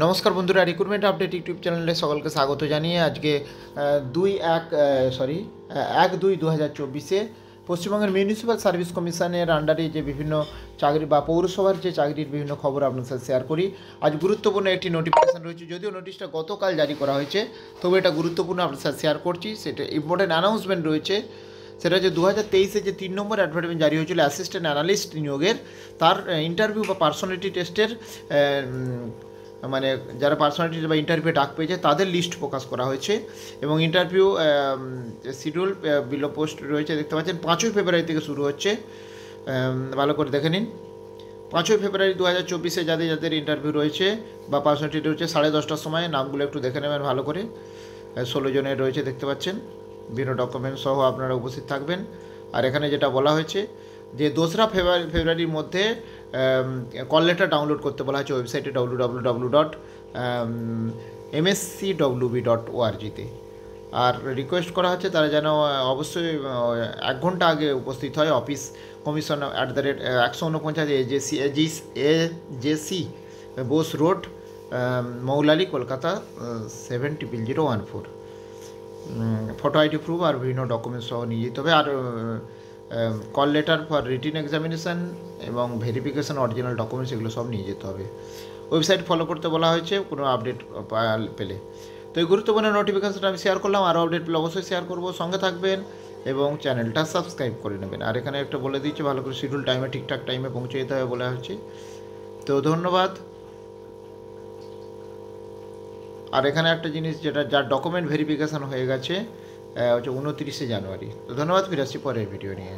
নমস্কার বন্ধুরা, recruitment update YouTube চ্যানেলে সকলকে স্বাগত জানিয়ে আজকে 1/2/2024 পশ্চিমবঙ্গের মিউনিসিপ্যাল সার্ভিস কমিশনের আন্ডারে যে বিভিন্ন চাকরি বা পৌরসভার যে চাকরির বিভিন্ন খবর আপনার সাথে শেয়ার করি। আজ গুরুত্বপূর্ণ একটি নোটিফিকেশান রয়েছে, যদিও নোটিশটা গতকাল জারি করা হয়েছে, তবে এটা গুরুত্বপূর্ণ আপনার সাথে শেয়ার করছি। সেটা ইম্পর্টেন্ট অ্যানাউন্সমেন্ট রয়েছে। সেটা হচ্ছে 2023 যে 3 নম্বর অ্যাডভার্টাইজমেন্ট জারি হয়েছিল অ্যাসিস্ট্যান্ট অ্যানালিস্ট নিয়োগের, তার ইন্টারভিউ বা পার্সোনালিটি টেস্টের মানে যারা পার্সোনালিটি বা ইন্টারভিউ ডাক পেয়েছে তাদের লিস্ট প্রকাশ করা হয়েছে এবং ইন্টারভিউ শিডিউল বিলো পোস্ট রয়েছে, দেখতে পাচ্ছেন 5ই ফেব্রুয়ারি থেকে শুরু হচ্ছে। ভালো করে দেখে নিন। 5ই ফেব্রুয়ারি 2024 যাদের যাদের ইন্টারভিউ রয়েছে বা পার্সোনালিটি রয়েছে 10:30টার সময় নামগুলো একটু দেখে নেবেন ভালো করে। 16 জনের রয়েছে, দেখতে পাচ্ছেন। বিভিন্ন ডকুমেন্ট সহ আপনারা উপস্থিত থাকবেন। আর এখানে যেটা বলা হয়েছে যে 2রা ফেব্রুয়ারির মধ্যে কল লেটার ডাউনলোড করতে বলা হয়েছে ওয়েবসাইটে www.mscwb.org-তে। আর রিকোয়েস্ট করা হচ্ছে তারা যেন অবশ্যই 1 ঘন্টা আগে উপস্থিত হয় office commission @149 AJC Bose road, Moulali, Kolkata 700014। Photo ID proof আর বিভিন্ন ডকুমেন্টস সহ নিয়ে যেতে হবে। আর call letter for written examination এবং ভেরিফিকেশান অরিজিনাল ডকুমেন্টস এগুলো সব নিয়ে যেতে হবে। ওয়েবসাইট ফলো করতে বলা হয়েছে কোনো আপডেট পেলে। তো এই গুরুত্বপূর্ণ নোটিফিকেশানটা আমি শেয়ার করলাম। আরও আপডেট পেলে অবশ্যই শেয়ার করবো, সঙ্গে থাকবেন এবং চ্যানেলটা সাবস্ক্রাইব করে নেবেন। আর এখানে একটা বলে দিচ্ছি, ভালো করে শিডিউল টাইমে ঠিকঠাক টাইমে পৌঁছে যেতে হবে বলা হয়েছে। তো ধন্যবাদ। আর এখানে একটা জিনিস যেটা যার ডকুমেন্ট ভেরিফিকেশান হয়ে গেছে হচ্ছে 29 জানুয়ারি। তো ধন্যবাদ, ফিরে আসছি পরের ভিডিও নিয়ে।